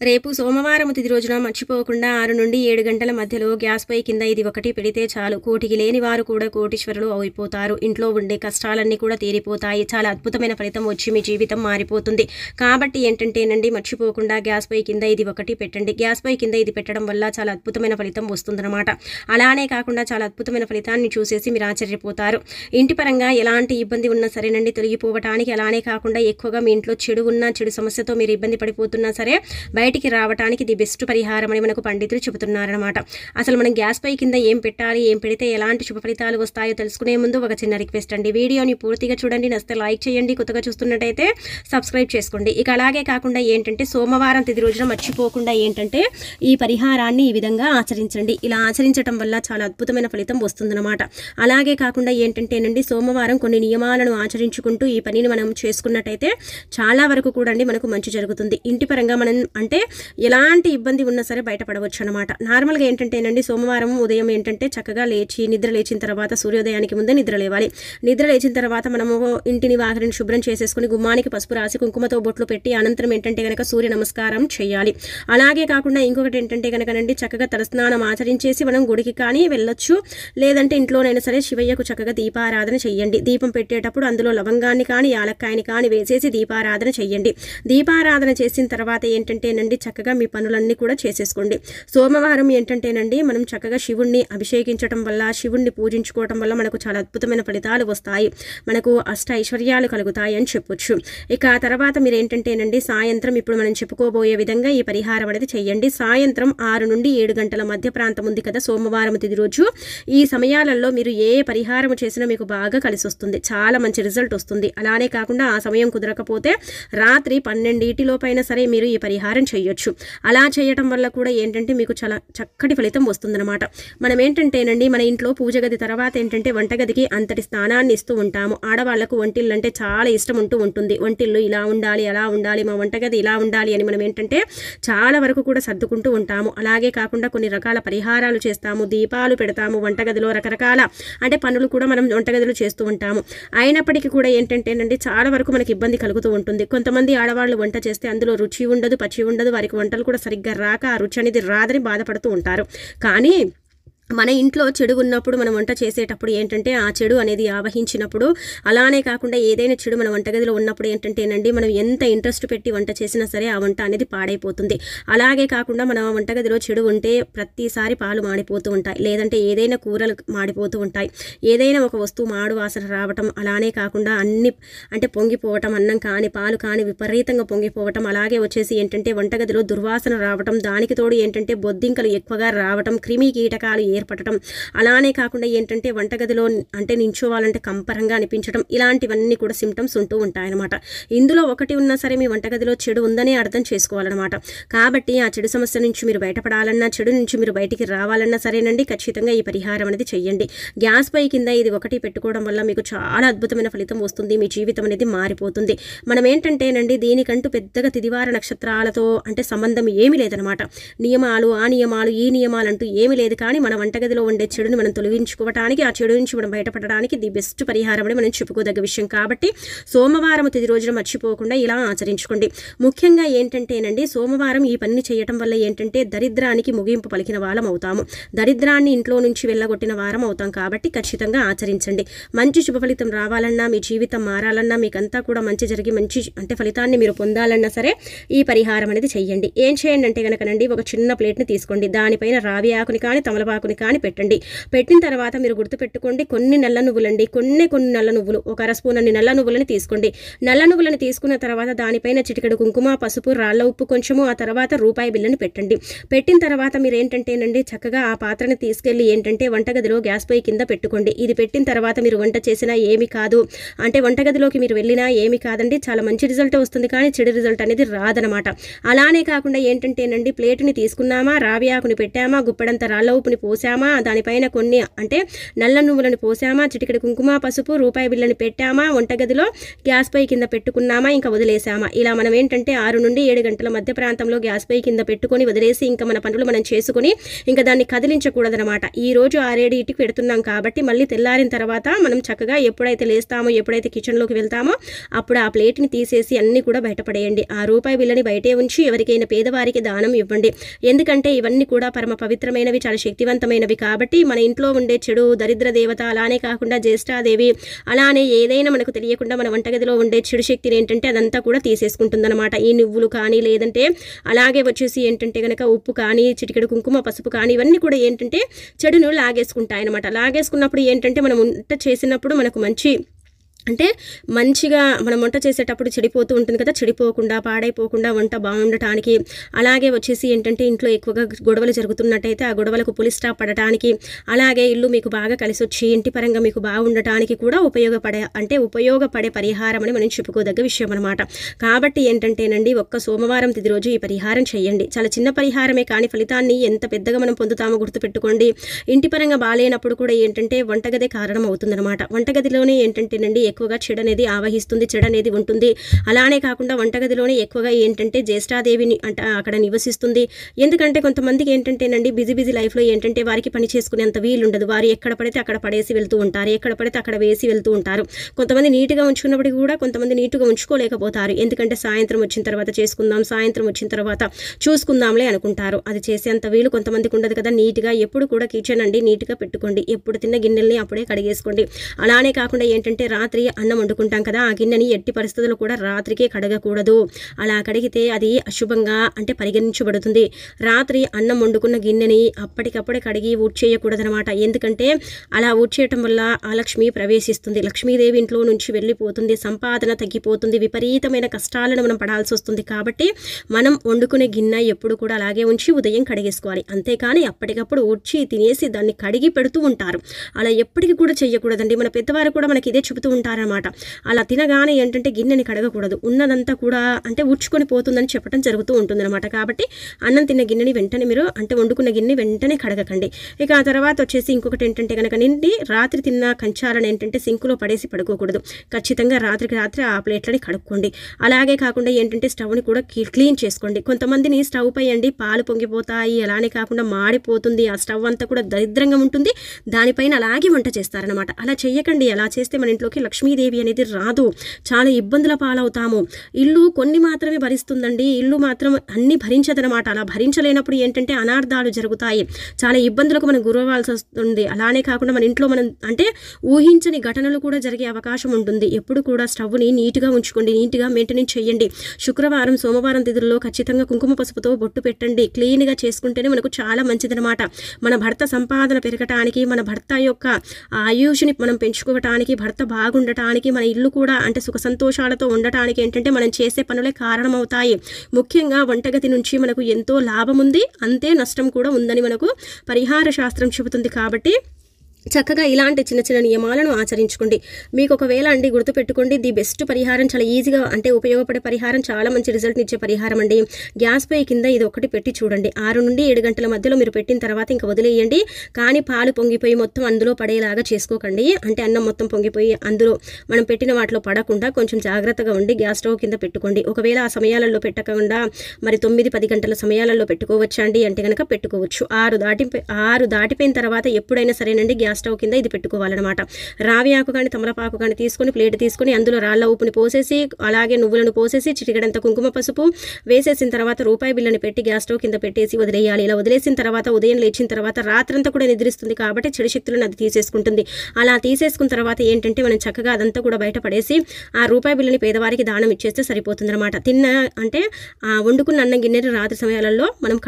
రేపు సోమవారం తిది రోజున మర్చిపోకుండా 6 నుండి 7 గంటల మధ్యలో గ్యాస్ పై కింద ఇది ఒకటి పెడితే చాలు. కోటికి లేని వారు కూడా కోటీశ్వరులు అయిపోతారు. ఇంట్లో ఉండే కష్టాలన్నీ కూడా తీరిపోతాయి. చాలా అద్భుతమైన ఫలితం వచ్చి మీ జీవితం మారిపోతుంది. కాబట్టి ఏంటంటేనండి, మర్చిపోకుండా గ్యాస్ పై కింద ఇది ఒకటి పెట్టండి. గ్యాస్ పై కింద ఇది పెట్టడం వల్ల చాలా అద్భుతమైన ఫలితం వస్తుందన్నమాట. అలానే కాకుండా చాలా అద్భుతమైన ఫలితాన్ని చూసేసి మీరు ఆశ్చర్యపోతారు. ఇంటి పరంగా ఎలాంటి ఇబ్బంది ఉన్నా సరేనండి తొలగిపోవటానికి, అలానే కాకుండా ఎక్కువగా మీ ఇంట్లో చెడు ఉన్నా, చెడు సమస్యతో మీరు ఇబ్బంది పడిపోతున్నా సరే బయటికి రావడానికి ది బెస్ట్ పరిహారం అని మనకు పండితులు చెబుతున్నారనమాట. అసలు మనం గ్యాస్ పై కింద ఏం పెట్టాలి, ఏం పెడితే ఎలాంటి శుభ ఫలితాలు వస్తాయో తెలుసుకునే ముందు ఒక చిన్న రిక్వెస్ట్ అండి. వీడియోని పూర్తిగా చూడండి, నచ్చితే లైక్ చేయండి, కొత్తగా చూస్తున్నట్టయితే సబ్స్క్రైబ్ చేసుకోండి. ఇక అలాగే కాకుండా ఏంటంటే సోమవారం తిది రోజున మర్చిపోకుండా ఏంటంటే ఈ పరిహారాన్ని ఈ విధంగా ఆచరించండి. ఇలా ఆచరించడం వల్ల చాలా అద్భుతమైన ఫలితం వస్తుందన్నమాట. అలాగే కాకుండా ఏంటంటేనండి, సోమవారం కొన్ని నియమాలను ఆచరించుకుంటూ ఈ పనిని మనం చేసుకున్నట్టయితే చాలా వరకు కూడా మనకు మంచి జరుగుతుంది. ఇంటి పరంగా మనం అంటే ఎలాంటి ఇబ్బంది ఉన్నా సరే బయటపడవచ్చు అనమాట. నార్మల్గా ఏంటంటేనండి, సోమవారం ఉదయం ఏంటంటే చక్కగా నిద్ర లేచిన తర్వాత సూర్యోదయానికి ముందే నిద్ర లేవాలి. నిద్ర లేచిన తర్వాత మనము ఇంటిని వాకిలిని శుభ్రం చేసేసుకుని గుమ్మానికి పసుపు రాసి కుంకుమతో బొట్లు పెట్టి అనంతరం ఏంటంటే కనుక సూర్య నమస్కారం చేయాలి. అలాగే కాకుండా ఇంకొకటి ఏంటంటే కనుకనండి, చక్కగా తలస్నానం ఆచరించేసి మనం గుడికి కానీ వెళ్ళొచ్చు, లేదంటే ఇంట్లోనైనా సరే శివయ్యకు చక్కగా దీపారాధన చెయ్యండి. దీపం పెట్టేటప్పుడు అందులో లవంగాన్ని కానీ యాలక్కాయని కానీ వేసేసి దీపారాధన చెయ్యండి. దీపారాధన చేసిన తర్వాత ఏంటంటేనండి చక్కగా మీ పనులన్నీ కూడా చేసేసుకోండి. సోమవారం ఏంటంటేనండి మనం చక్కగా శివుణ్ణి అభిషేకించడం వల్ల, శివుణ్ణి పూజించుకోవడం వల్ల మనకు చాలా అద్భుతమైన ఫలితాలు వస్తాయి. మనకు అష్ట ఐశ్వర్యాలు కలుగుతాయి అని చెప్పొచ్చు. ఇక ఆ తర్వాత మీరు ఏంటంటేనండి సాయంత్రం ఇప్పుడు మనం చెప్పుకోబోయే విధంగా ఈ పరిహారం అనేది చేయండి. సాయంత్రం 6 నుండి 7 గంటల మధ్య ప్రాంతం ఉంది కదా సోమవారం తిది రోజు, ఈ సమయాలలో మీరు ఏ పరిహారం చేసినా మీకు బాగా కలిసి వస్తుంది, చాలా మంచి రిజల్ట్ వస్తుంది. అలానే కాకుండా ఆ సమయం కుదరకపోతే రాత్రి 12 లోపైనా సరే మీరు ఈ పరిహారం చేయొచ్చు. అలా చేయటం వల్ల కూడా ఏంటంటే మీకు చాలా చక్కటి ఫలితం వస్తుందన్నమాట. మనం ఏంటంటేనండి మన ఇంట్లో పూజ గది తర్వాత ఏంటంటే వంటగదికి అంతటి స్థానాన్ని ఇస్తూ ఉంటాము. ఆడవాళ్లకు వంటిల్లు అంటే చాలా ఇష్టం ఉంటుంది. వంటిల్లు ఇలా ఉండాలి, అలా ఉండాలి, మా వంటగది ఇలా ఉండాలి అని మనం ఏంటంటే చాలా వరకు కూడా సర్దుకుంటూ ఉంటాము. అలాగే కాకుండా కొన్ని రకాల పరిహారాలు చేస్తాము, దీపాలు పెడతాము, వంటగదిలో రకరకాల అంటే పనులు కూడా మనం వంటగదిలో చేస్తూ ఉంటాము. అయినప్పటికీ కూడా ఏంటంటేనండి చాలా వరకు మనకి ఇబ్బంది కలుగుతూ ఉంటుంది. కొంతమంది ఆడవాళ్ళు వంట చేస్తే అందులో రుచి ఉండదు, పచ్చి ఉండదు, వారికి వంటలు కూడా సరిగ్గా రాక ఆ రుచి అనేది రాదని బాధపడుతూ ఉంటారు. కానీ మన ఇంట్లో చెడు ఉన్నప్పుడు మనం వంట చేసేటప్పుడు ఏంటంటే ఆ చెడు అనేది ఆవహించినప్పుడు, అలానే కాకుండా ఏదైనా చెడు మన వంటగదిలో ఉన్నప్పుడు ఏంటంటేనండి మనం ఎంత ఇంట్రెస్ట్ పెట్టి వంట చేసినా సరే ఆ వంట అనేది పాడైపోతుంది. అలాగే కాకుండా మన వంటగదిలో చెడు ఉంటే ప్రతిసారి పాలు మాడిపోతూ ఉంటాయి, లేదంటే ఏదైనా కూరలు మాడిపోతూ ఉంటాయి, ఏదైనా ఒక వస్తువు మాడు వాసన రావటం, అలానే కాకుండా అన్ని అంటే పొంగిపోవటం, అన్నం కానీ పాలు కానీ విపరీతంగా పొంగిపోవటం, అలాగే వచ్చేసి ఏంటంటే వంటగదిలో దుర్వాసన రావటం, దానికి తోడు ఏంటంటే బొద్దింకలు ఎక్కువగా రావటం, క్రిమి కీటకాలు ఏర్పడటం, అలానే కాకుండా ఏంటంటే వంటగదిలో అంటే నించోవాలంటే కంపరంగా అనిపించడం, ఇలాంటివన్నీ కూడా సిమ్టమ్స్ ఉంటూ ఉంటాయన్నమాట. ఇందులో ఒకటి ఉన్నా సరే మీ వంటగదిలో చెడు ఉందనే అర్థం చేసుకోవాలన్నమాట. కాబట్టి ఆ చెడు సమస్య నుంచి మీరు బయటపడాలన్నా, చెడు నుంచి మీరు బయటికి రావాలన్నా సరేనండి ఖచ్చితంగా ఈ పరిహారం అనేది చెయ్యండి. గ్యాస్ పై కింద ఇది ఒకటి పెట్టుకోవడం వల్ల మీకు చాలా అద్భుతమైన ఫలితం వస్తుంది, మీ జీవితం అనేది మారిపోతుంది. మనం ఏంటంటేనండి దీనికంటూ పెద్దగా తిదివార నక్షత్రాలతో అంటే సంబంధం ఏమీ లేదనమాట. నియమాలు, ఆ నియమాలు, ఈ నియమాలు అంటూ ఏమీ లేదు. కానీ మన వంటగదిలో ఉండే చెడుని మనం తొలగించుకోవడానికి, ఆ చెడు నుంచి మనం బయటపడడానికి ది బెస్ట్ పరిహారం అని మనం చెప్పుకోదగ్గ విషయం. కాబట్టి సోమవారం తిది రోజున మర్చిపోకుండా ఇలా ఆచరించుకోండి. ముఖ్యంగా ఏంటంటేనండి సోమవారం ఈ పని చేయటం వల్ల ఏంటంటే దరిద్రానికి ముగింపు పలికిన వాళ్ళం అవుతాము, దరిద్రాన్ని ఇంట్లో నుంచి వెళ్ళగొట్టిన వారం అవుతాం. కాబట్టి ఖచ్చితంగా ఆచరించండి. మంచి శుభ ఫలితం రావాలన్నా, మీ జీవితం మారాలన్నా, మీకంతా కూడా మంచి జరిగి మంచి అంటే ఫలితాన్ని మీరు పొందాలన్నా సరే ఈ పరిహారం అనేది చెయ్యండి. ఏం చేయండి అంటే కనుకనండి ఒక చిన్న ప్లేట్ని తీసుకోండి, దానిపైన రావి ఆకుని కానీ తమలపాకుని కానీ పెట్టండి. పెట్టిన తర్వాత మీరు గుర్తుపెట్టుకోండి, కొన్ని నల్ల నువ్వులండి, కొన్ని నల్ల నువ్వులు, ఒక అర స్పూన్ అన్ని నల్ల నువ్వులని తీసుకోండి. నల్ల నువ్వులను తీసుకున్న తర్వాత దానిపైన చిటికెడు కుంకుమ, పసుపు, రాళ్ళ ఉప్పు కొంచెము, ఆ తర్వాత రూపాయి బిల్లని పెట్టండి. పెట్టిన తర్వాత మీరు ఏంటంటేనండి చక్కగా ఆ పాత్రని తీసుకెళ్ళి ఏంటంటే వంటగదిలో గ్యాస్ పై కింద పెట్టుకోండి. ఇది పెట్టిన తర్వాత మీరు వంట చేసినా ఏమి కాదు, అంటే వంటగదిలోకి మీరు వెళ్ళినా ఏమి కాదండి, చాలా మంచి రిజల్ట్ వస్తుంది, కానీ చెడు రిజల్ట్ అనేది రాదనమాట. అలానే కాకుండా ఏంటంటేనండి ప్లేటుని తీసుకున్నామా, రావి ఆకుని పెట్టామా, గుప్పెడంత రాళ్ళ ఉప్పుని పోసి పోసామా, దానిపైన కొన్ని అంటే నల్ల నువ్వులను పోసామా, చిటికెడు కుంకుమ పసుపు రూపాయి బిళ్ళని పెట్టామా, వంటగదిలో గ్యాస్ పై కింద పెట్టుకున్నామా, ఇంకా వదిలేసామా. ఇలా మనం ఏంటంటే 6 నుండి 7 గంటల మధ్య ప్రాంతంలో గ్యాస్ పై కింద పెట్టుకొని వదిలేసి ఇంకా మన పనులు మనం చేసుకుని ఇంకా దాన్ని కదిలించకూడదనమాట. ఈ రోజు 6-7 పెడుతున్నాం కాబట్టి మళ్ళీ తెల్లారిన తర్వాత మనం చక్కగా ఎప్పుడైతే లేస్తామో, ఎప్పుడైతే కిచెన్లోకి వెళ్తామో అప్పుడు ఆ ప్లేట్ని తీసేసి అన్నీ కూడా బయటపడేయండి. ఆ రూపాయి బిళ్ళని బయటే ఉంచి ఎవరికైనా పేదవారికి దానం ఇవ్వండి. ఎందుకంటే ఇవన్నీ కూడా పరమ పవిత్రమైనవి, చాలా శక్తివంతమైనవి కాబట్టి మన ఇంట్లో ఉండే చెడు దరిద్ర దేవత, అలానే కాకుండా జ్యేష్ఠాదేవి, అలానే ఏదైనా మనకు తెలియకుండా మన వంటగదిలో ఉండే చెడు శక్తిని ఏంటంటే అదంతా కూడా తీసేసుకుంటుందన్నమాట. ఈ నువ్వులు కానీ లేదంటే అలాగే వచ్చేసి ఏంటంటే కనుక ఉప్పు కానీ, చిటికెడు కుంకుమ పసుపు కానీ ఇవన్నీ కూడా ఏంటంటే చెడును లాగేసుకుంటాయన్నమాట. లాగేసుకున్నప్పుడు ఏంటంటే మనం వంట చేసినప్పుడు మనకు అంటే మంచిగా మనం వంట చేసేటప్పుడు చెడిపోతూ ఉంటుంది కదా, చెడిపోకుండా పాడైపోకుండా వంట బాగుండటానికి, అలాగే వచ్చేసి ఏంటంటే ఇంట్లో ఎక్కువగా గొడవలు జరుగుతున్నట్టయితే ఆ గొడవలకు పులి స్టాప్ పడటానికి, అలాగే ఇల్లు మీకు బాగా కలిసి వచ్చి ఇంటి పరంగా మీకు బాగుండటానికి కూడా ఉపయోగపడే పరిహారం అని మనం చెప్పుకోదగ్గ విషయం అనమాట. కాబట్టి ఏంటంటేనండి ఒక్క సోమవారం తిథి రోజు ఈ పరిహారం చేయండి. చాలా చిన్న పరిహారమే కానీ ఫలితాన్ని ఎంత పెద్దగా మనం పొందుతామో గుర్తుపెట్టుకోండి. ఇంటి పరంగా బాగాలేనప్పుడు కూడా ఏంటంటే వంటగదే కారణం అవుతుందన్నమాట. వంటగదిలోనే ఏంటంటేనండి ఎక్కువగా చెడు అనేది ఆవహిస్తుంది, చెడు అనేది ఉంటుంది. అలానే కాకుండా వంటగదిలోనే ఎక్కువగా ఏంటంటే జ్యేష్ఠాదేవిని అక్కడ నివసిస్తుంది. ఎందుకంటే కొంతమందికి ఏంటంటేనండి బిజీ లైఫ్లో ఏంటంటే వారికి పని చేసుకునేంత వీలు ఉండదు. వారు ఎక్కడ పడితే అక్కడ పడేసి వెళ్తూ ఉంటారు, ఎక్కడ పడితే అక్కడ వేసి వెళ్తూ ఉంటారు. కొంతమంది నీట్గా ఉంచుకున్నప్పటికీ కూడా కొంతమంది నీట్గా ఉంచుకోలేకపోతారు. ఎందుకంటే సాయంత్రం వచ్చిన తర్వాత చేసుకుందాం, సాయంత్రం వచ్చిన తర్వాత చూసుకుందాంలే అనుకుంటారు. అది చేసేంత వీలు కొంతమందికి ఉండదు కదా. నీట్గా ఎప్పుడు కూడా కిచెన్ అండి నీట్గా పెట్టుకోండి. ఎప్పుడు తిన్న గిన్నెల్ని అప్పుడే కడిగేసుకోండి. అలానే కాకుండా ఏంటంటే రాత్రి అన్నం వండుకుంటాం కదా, ఆ గిన్నెని ఎట్టి పరిస్థితుల్లో కూడా రాత్రికే కడగకూడదు. అలా కడిగితే అది అశుభంగా అంటే పరిగణించబడుతుంది. రాత్రి అన్నం వండుకున్న గిన్నెని అప్పటికప్పుడే కడిగి ఊడ్చేయకూడదనమాట. ఎందుకంటే అలా ఊడ్చేయటం వల్ల ఆ లక్ష్మి ప్రవేశిస్తుంది, లక్ష్మీదేవి ఇంట్లో నుంచి వెళ్ళిపోతుంది, సంపాదన తగ్గిపోతుంది, విపరీతమైన కష్టాలను మనం పడాల్సి వస్తుంది. కాబట్టి మనం వండుకునే గిన్నె ఎప్పుడు కూడా అలాగే ఉంచి ఉదయం కడిగేసుకోవాలి. అంతేకాని అప్పటికప్పుడు ఊడ్చి తినేసి దాన్ని కడిగి పెడుతూ ఉంటారు. అలా ఎప్పటికీ కూడా చెయ్యకూడదండి. మన పెద్దవారు కూడా మనకి ఇదే చెబుతూ ఉంటారన్నమాట. అలా తినగానే ఏంటంటే గిన్నెని కడగకూడదు, ఉన్నదంతా కూడా అంటే ఊడ్చుకొని పోతుందని చెప్పడం జరుగుతూ ఉంటుందన్నమాట. కాబట్టి అన్నం తిన్న గిన్నెని వెంటనే మీరు అంటే వండుకున్న గిన్నెని వెంటనే కడగకండి. ఇక ఆ తర్వాత వచ్చేసి ఇంకొకటి ఏంటంటే కనుక నిండి రాత్రి తిన్న కంచాలను ఏంటంటే సింకులో పడేసి పడుకోకూడదు. ఖచ్చితంగా రాత్రికి రాత్రి ఆ ప్లేట్లని కడుక్కోండి. అలాగే కాకుండా ఏంటంటే స్టవ్ని కూడా క్లీన్ చేసుకోండి. కొంతమందిని స్టవ్ పై అండి పాలు పొంగిపోతాయి, అలానే కాకుండా మాడిపోతుంది, ఆ స్టవ్ అంతా కూడా దరిద్రంగా ఉంటుంది, దానిపైన అలాగే వంట చేస్తారనమాట. అలా చెయ్యకండి. అలా చేస్తే మన ఇంట్లోకి లక్ష్మీదేవి అనేది రాదు, చాలా ఇబ్బందుల పాలవుతాము. ఇల్లు కొన్ని మాత్రమే భరిస్తుందండి, ఇల్లు మాత్రం అన్ని భరించదనమాట. అలా భరించలేనప్పుడు ఏంటంటే అనార్థాలు జరుగుతాయి, చాలా ఇబ్బందులకు మనం గురవ్వాల్సి వస్తుంది. అలానే కాకుండా మన ఇంట్లో మనం అంటే ఊహించని ఘటనలు కూడా జరిగే అవకాశం ఉంటుంది. ఎప్పుడు కూడా స్టవ్ని నీట్గా ఉంచుకోండి, నీట్గా మెయింటెనెన్స్ చేయండి. శుక్రవారం సోమవారం తిథుల్లో ఖచ్చితంగా కుంకుమ పసుపుతో బొట్టు పెట్టండి. క్లీన్గా చేసుకుంటేనే మనకు చాలా మంచిదనమాట. మన భర్త సంపాదన పెరగటానికి, మన భర్త యొక్క ఆయుష్ని మనం పెంచుకోవటానికి, భర్త బాగుండటానికి, మన ఇల్లు కూడా అంటే సుఖ సంతోషాలతో ఉండటానికి ఏంటంటే మనం చేసే పనులే కారణమవుతాయి. ముఖ్యంగా వంటగది నుంచి మనకు ఎంతో లాభం ఉంది, అంతే నష్టం కూడా ఉందని మనకు పరిహార శాస్త్రం చెబుతుంది. కాబట్టి చక్కగా ఇలాంటి చిన్న చిన్న నియమాలను ఆచరించుకోండి. మీకు ఒకవేళ అండి గుర్తుపెట్టుకోండి, ది బెస్ట్ పరిహారం, చాలా ఈజీగా అంటే ఉపయోగపడే పరిహారం, చాలా మంచి రిజల్ట్ని ఇచ్చే పరిహారం అండి. గ్యాస్ పై కింద ఇది ఒకటి పెట్టి చూడండి. 6 నుండి 7 గంటల మధ్యలో మీరు పెట్టిన తర్వాత ఇంకా వదిలేయండి. కానీ పాలు పొంగిపోయి మొత్తం అందులో పడేలాగా చేసుకోకండి. అంటే అన్నం మొత్తం పొంగిపోయి అందులో మనం పెట్టిన వాటిలో పడకుండా కొంచెం జాగ్రత్తగా ఉండి గ్యాస్ స్టవ్ కింద పెట్టుకోండి. ఒకవేళ ఆ సమయాలలో పెట్టకుండా మరి 9-10 గంటల సమయాలలో పెట్టుకోవచ్చా అండి అంటే కనుక పెట్టుకోవచ్చు. 6 దాటిపోయిన తర్వాత ఎప్పుడైనా సరేనండి గ్యాస్ స్టవ్ కింద ఇది పెట్టుకోవాలన్నమాట. రావి ఆకు కానీ తమలపాకు కానీ తీసుకొని ప్లేట్ తీసుకొని అందులో రాళ్ళ ఉప్పుని పోసేసి, అలాగే నువ్వులను పోసేసి, చిటికెడంత కుంకుమ పసుపు వేసేసిన తర్వాత రూపాయి బిళ్ళని పెట్టి గ్యాస్ స్టవ్ కింద పెట్టేసి వదిలేయాలి. ఇలా వదిలేసిన తర్వాత ఉదయం లేచిన తర్వాత రాత్రంతా కూడా నిద్రిస్తుంది కాబట్టి చెడు శక్తులను అది తీసేసుకుంటుంది. అలా తీసేసుకున్న తర్వాత ఏంటంటే మనం చక్కగా అదంతా కూడా బయటపడేసి ఆ రూపాయి బిళ్ళని పేదవారికి దానం ఇచ్చేస్తే సరిపోతుంది అనమాట. అంటే వండుకున్న అన్నం గిన్నెలు రాత్రి సమయాలలో మనం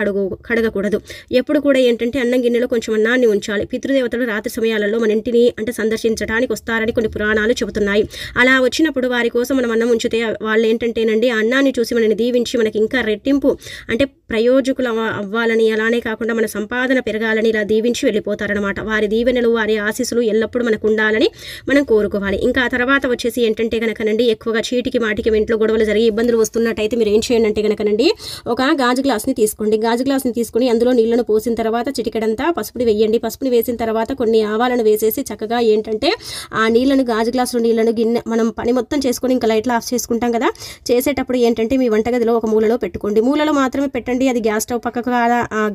కడగకూడదు. ఎప్పుడు కూడా ఏంటంటే అన్నం గిన్నెలో కొంచెం అన్నాన్ని ఉంచాలి. పితృదేవతలు రాత్రి సమయాలలో మన ఇంటిని అంటే సందర్శించడానికి వస్తారని కొన్ని పురాణాలు చెబుతున్నాయి. అలా వచ్చినప్పుడు వారి కోసం మనం అన్నం ఉంచితే వాళ్ళు ఏంటంటేనండి ఆ అన్నాన్ని చూసి మనని దీవించి మనకి ఇంకా రెట్టింపు అంటే ప్రయోజకులు అవ్వాలని, అలానే కాకుండా మన సంపాదన పెరగాలని ఇలా దీవించి వెళ్ళిపోతారనమాట. వారి దీవెనలు వారి ఆశీస్సులు ఎల్లప్పుడూ మనకు ఉండాలని మనం కోరుకోవాలి. ఇంకా ఆ తర్వాత వచ్చేసి ఏంటంటే కనుకనండి ఎక్కువగా చీటికి మాటికి ఇంట్లో గొడవలు జరిగి ఇబ్బందులు వస్తున్నట్టయితే మీరు ఏం చేయండి అంటే కనుకనండి ఒక గాజు గ్లాస్ని తీసుకోండి. గాజు గ్లాస్ని తీసుకుని అందులో నీళ్లను పోసిన తర్వాత చిటికెడంతా పసుపుని వేయండి. పసుపుని వేసిన తర్వాత కొన్ని ఆవాలను వేసేసి చక్కగా ఏంటంటే ఆ నీళ్లను గాజు గ్లాసులో నీళ్లను గిన్నె మనం పని మొత్తం చేసుకొని ఇంకా లైట్లు ఆఫ్ చేసుకుంటాం కదా, చేసేటప్పుడు ఏంటంటే మీ వంటగదిలో ఒక మూలలో పెట్టుకోండి. మూలలో మాత్రమే పెట్టండి. అది గ్యాస్ స్టవ్ పక్కకు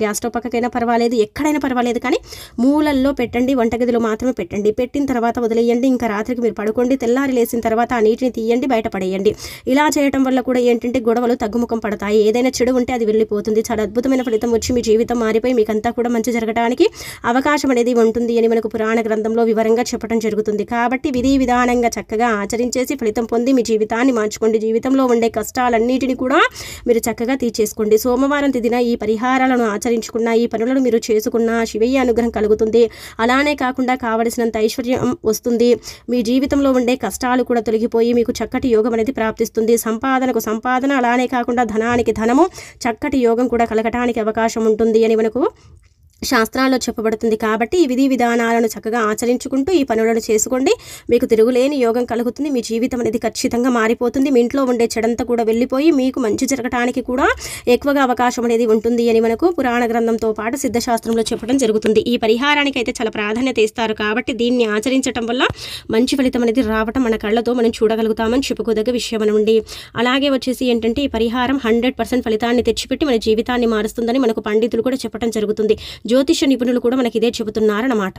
గ్యాస్ స్టవ్ పక్కకైనా పర్వాలేదు, ఎక్కడైనా పర్వాలేదు, కానీ మూలల్లో పెట్టండి. వంటగదిలో మాత్రమే పెట్టండి. పెట్టిన తర్వాత వదిలేయండి. ఇంకా రాత్రికి మీరు పడుకోండి. తెల్లారి లేసిన తర్వాత ఆ నీటిని తీయండి, బయట పడేయండి. ఇలా చేయడం వల్ల కూడా ఏంటంటే గొడవలు తగ్గుముఖం పడతాయి. ఏదైనా చెడు ఉంటే అది వెళ్ళిపోతుంది. చాలా అద్భుతమైన ఫలితం వచ్చి మీ జీవితం మారిపోయి మీకంతా కూడా మంచి జరగడానికి అవకాశం అనేది ఉంటుంది అని మనకు పురాణ గ్రంథంలో వివరంగా చెప్పడం జరుగుతుంది. కాబట్టి విధి విధానంగా చక్కగా ఆచరించేసి ఫలితం పొంది మీ జీవితాన్ని మార్చుకోండి. జీవితంలో ఉండే కష్టాలన్నిటిని కూడా మీరు చక్కగా తీర్చేసుకోండి. సోమవారం తిదిన ఈ పరిహారాలను ఆచరించుకున్న, ఈ పనులను మీరు చేసుకున్న శివయ్య అనుగ్రహం కలుగుతుంది. అలానే కాకుండా కావలసినంత ఐశ్వర్యం వస్తుంది. మీ జీవితంలో ఉండే కష్టాలు కూడా తొలగిపోయి మీకు చక్కటి యోగం అనేది ప్రాప్తిస్తుంది. సంపాదనకు సంపాదన, అలానే కాకుండా ధనానికి ధనము, చక్కటి యోగం కూడా కలగటానికి అవకాశం ఉంటుంది అని మనకు శాస్త్రాల్లో చెప్పబడుతుంది. కాబట్టి ఈ విధి విధానాలను చక్కగా ఆచరించుకుంటూ ఈ పనులను చేసుకోండి. మీకు తిరుగులేని యోగం కలుగుతుంది. మీ జీవితం అనేది ఖచ్చితంగా మారిపోతుంది. మీ ఇంట్లో ఉండే చెడంతా కూడా వెళ్ళిపోయి మీకు మంచి జరగటానికి కూడా ఎక్కువగా అవకాశం అనేది ఉంటుంది అని మనకు పురాణ గ్రంథంతో పాటు సిద్ధశాస్త్రంలో చెప్పడం జరుగుతుంది. ఈ పరిహారానికి అయితే చాలా ప్రాధాన్యత ఇస్తారు. కాబట్టి దీన్ని ఆచరించడం వల్ల మంచి ఫలితం అనేది రావటం మన కళ్ళతో మనం చూడగలుగుతామని చెప్పుకోదగ్గ విషయం నుండి. అలాగే వచ్చేసి ఏంటంటే ఈ పరిహారం 100% ఫలితాన్ని తెచ్చిపెట్టి మన జీవితాన్ని మారుస్తుందని మనకు పండితులు కూడా చెప్పడం జరుగుతుంది. జ్యోతిష నిపుణులు కూడా మనకి ఇదే చెబుతున్నారన్నమాట.